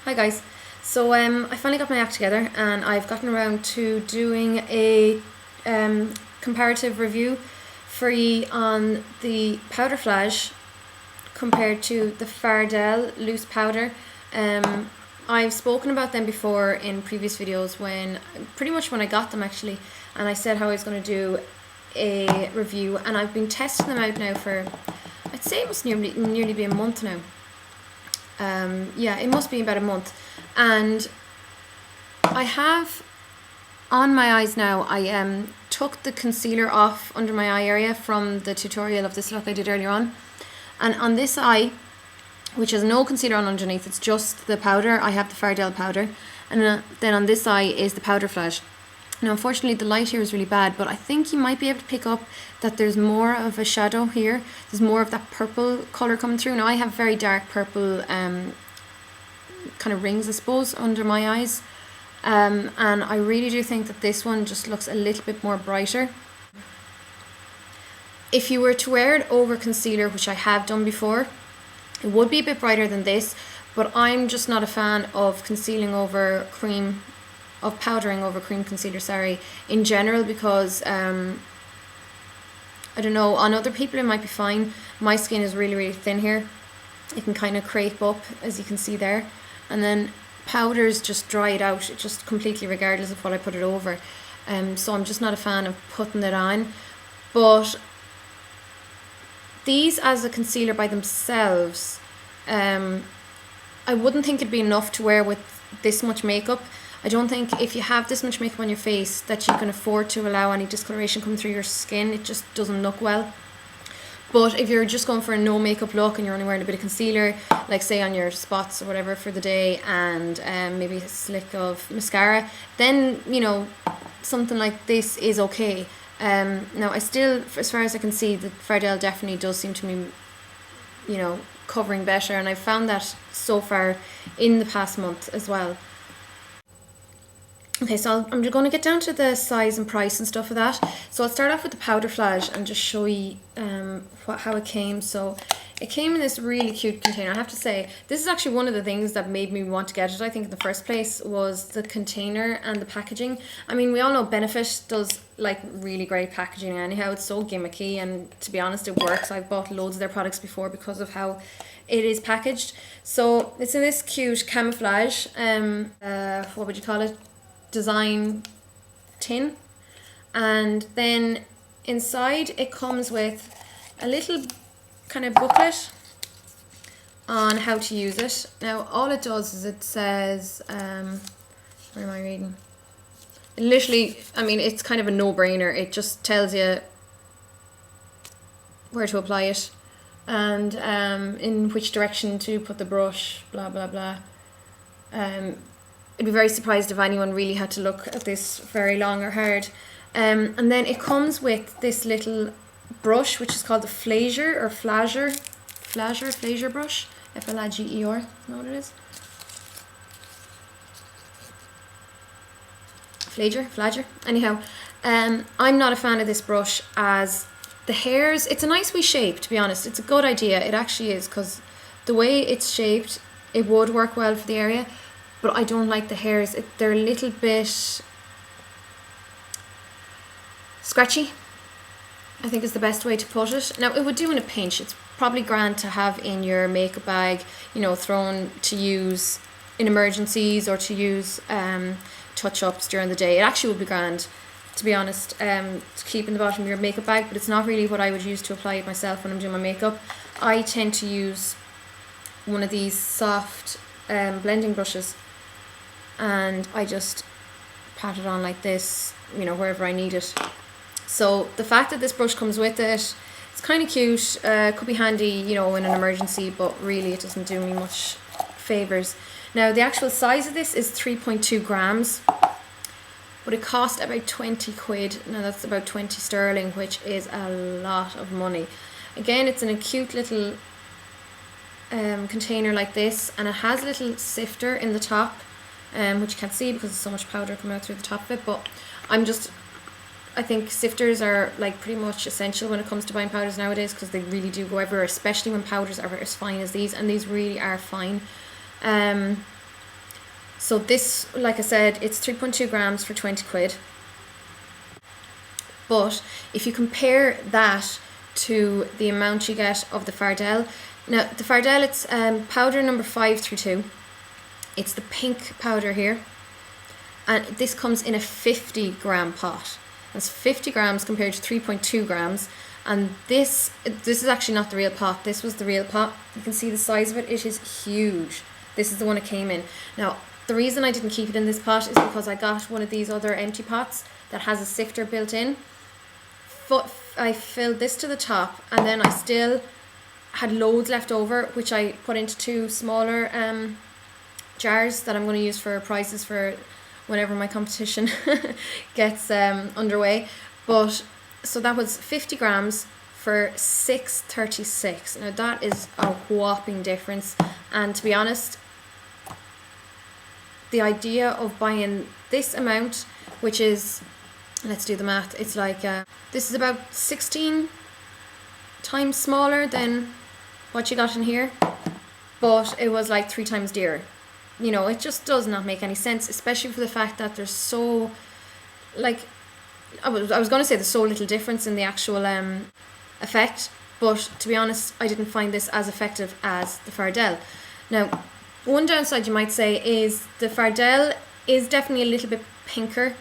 Hi guys, so I finally got my act together and I've gotten around to doing a comparative review for you on the Powderflage compared to the Fardel loose powder. I've spoken about them before in previous videos when I got them actually, and I said how I was going to do a review, and I've been testing them out now for, I'd say it must nearly be a month now. Yeah, it must be about a month, and I have on my eyes now, I took the concealer off under my eye area from the tutorial of this look I did earlier on, and on this eye, which has no concealer on underneath, it's just the powder, I have the Fardel powder, and then on this eye is the Powderflage. Now unfortunately the light here is really bad, but I think you might be able to pick up that there's more of a shadow here. There's more of that purple colour coming through. Now I have very dark purple kind of rings, I suppose, under my eyes. And I really do think that this one just looks a little bit more brighter. If you were to wear it over concealer, which I have done before, it would be a bit brighter than this, but I'm just not a fan of concealing over cream, of powdering over cream concealer, sorry, in general, because I don't know, on other people it might be fine. My skin is really thin here. It can kind of crepe up, as you can see there, and then powders just dry it out, it just completely, regardless of what I put it over. So I'm just not a fan of putting it on. But these as a concealer by themselves, I wouldn't think it'd be enough to wear with this much makeup. I don't think if you have this much makeup on your face that you can afford to allow any discoloration coming through your skin. It just doesn't look well. But if you're just going for a no makeup look and you're only wearing a bit of concealer, like say on your spots or whatever for the day, and maybe a slick of mascara, then, you know, something like this is okay. Now I still, as far as I can see, the Fardel definitely does seem to be, you know, covering better, and I've found that so far in the past month as well. Okay, so I'm going to get down to the size and price and stuff of that. So I'll start off with the Powderflage and just show you how it came. So it came in this really cute container. I have to say, this is actually one of the things that made me want to get it, I think, in the first place, was the container and the packaging. I mean, we all know Benefit does like really great packaging anyhow. It's so gimmicky, and to be honest, it works. I've bought loads of their products before because of how it is packaged. So it's in this cute camouflage, what would you call it? Design tin, and then inside it comes with a little kind of booklet on how to use it. Now all it does is it says, where am I reading? It literally, I mean, it's kind of a no-brainer. It just tells you where to apply it and in which direction to put the brush, blah blah blah. I'd be very surprised if anyone really had to look at this very long or hard. And then it comes with this little brush, which is called the Flageur or Flageur brush. F-L-A-G-E-R, is that what it is? Flageur. Anyhow, I'm not a fan of this brush, as the hairs, it's a nice wee shape, to be honest. It's a good idea, it actually is, because the way it's shaped, it would work well for the area. But I don't like the hairs. They're a little bit scratchy, I think is the best way to put it. Now it would do in a pinch. It's probably grand to have in your makeup bag, you know, thrown to use in emergencies or to use touch-ups during the day. It actually would be grand, to be honest, to keep in the bottom of your makeup bag, but it's not really what I would use to apply it myself when I'm doing my makeup. I tend to use one of these soft blending brushes, and I just pat it on like this, you know, wherever I need it. So the fact that this brush comes with it, it's kind of cute. Could be handy, you know, in an emergency, but really it doesn't do me much favors. Now the actual size of this is 3.2 grams, but it cost about 20 quid. Now that's about 20 sterling, which is a lot of money. Again, it's in a cute little container like this, and it has a little sifter in the top, which you can't see because there's so much powder coming out through the top of it, but I think sifters are like pretty much essential when it comes to buying powders nowadays, because they really do go everywhere, especially when powders are as fine as these, and these really are fine. So this, like I said, it's 3.2 grams for 20 quid. But if you compare that to the amount you get of the Fardel, now the Fardel, it's powder number 532. It's the pink powder here, and this comes in a 50 gram pot. That's 50 grams compared to 3.2 grams. And this is actually not the real pot. This was the real pot. You can see the size of it. It is huge. This is the one it came in. Now, the reason I didn't keep it in this pot is because I got one of these other empty pots that has a sifter built in. I filled this to the top, and then I still had loads left over, which I put into 2 smaller jars that I'm going to use for prizes for whenever my competition gets underway. But so that was 50 grams for $6.36. Now that is a whopping difference, and to be honest, the idea of buying this amount, which is, let's do the math, it's like this is about 16 times smaller than what you got in here, but it was like 3 times dearer. You know, it just does not make any sense, especially for the fact that there's so, like, I was going to say there's so little difference in the actual effect, but to be honest, I didn't find this as effective as the Fardel. Now, one downside you might say is the Fardel is definitely a little bit pinker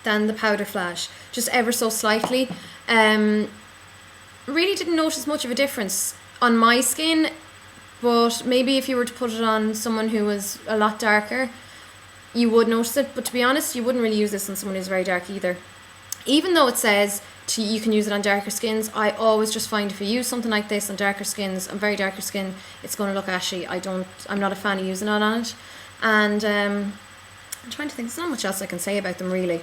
than the Powderflage, just ever so slightly. Really didn't notice much of a difference on my skin, but maybe if you were to put it on someone who was a lot darker, you would notice it. But to be honest, you wouldn't really use this on someone who's very dark either. Even though it says you can use it on darker skins, I always just find if you use something like this on darker skins, on very darker skin, it's going to look ashy. I'm not a fan of using it on it. And I'm trying to think, there's not much else I can say about them really.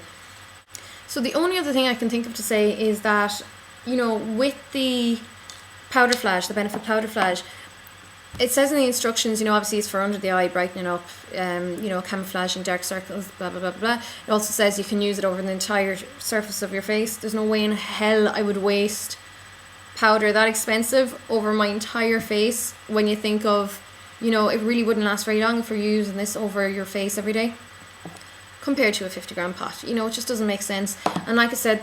So the only other thing I can think of to say is that, you know, with the Powderflage, the Benefit Powderflage, it says in the instructions, you know, obviously it's for under the eye, brightening up, you know, camouflaging dark circles, blah, blah, blah, blah. It also says you can use it over the entire surface of your face. There's no way in hell I would waste powder that expensive over my entire face when you think of, you know, it really wouldn't last very long if you're using this over your face every day compared to a 50 gram pot. You know, it just doesn't make sense. And like I said,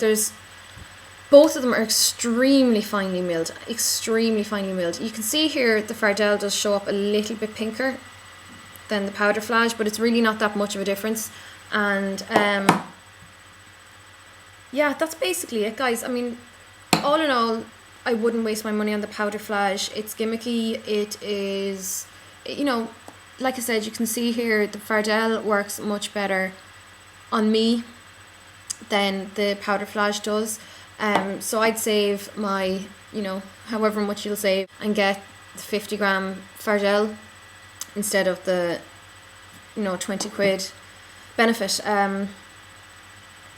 both of them are extremely finely milled, extremely finely milled. You can see here the Fardel does show up a little bit pinker than the Powderflage, but it's really not that much of a difference. And yeah, that's basically it, guys. I mean, all in all, I wouldn't waste my money on the Powderflage. It's gimmicky. It is, you know, like I said, you can see here the Fardel works much better on me than the Powderflage does. So I'd save my, you know, however much you'll save and get the 50 gram Fardel instead of the, you know, 20 quid Benefit.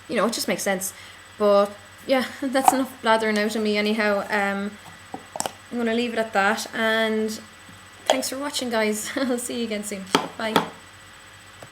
You know, it just makes sense. But yeah, that's enough blathering out of me anyhow. I'm going to leave it at that, and thanks for watching, guys. I'll see you again soon. Bye.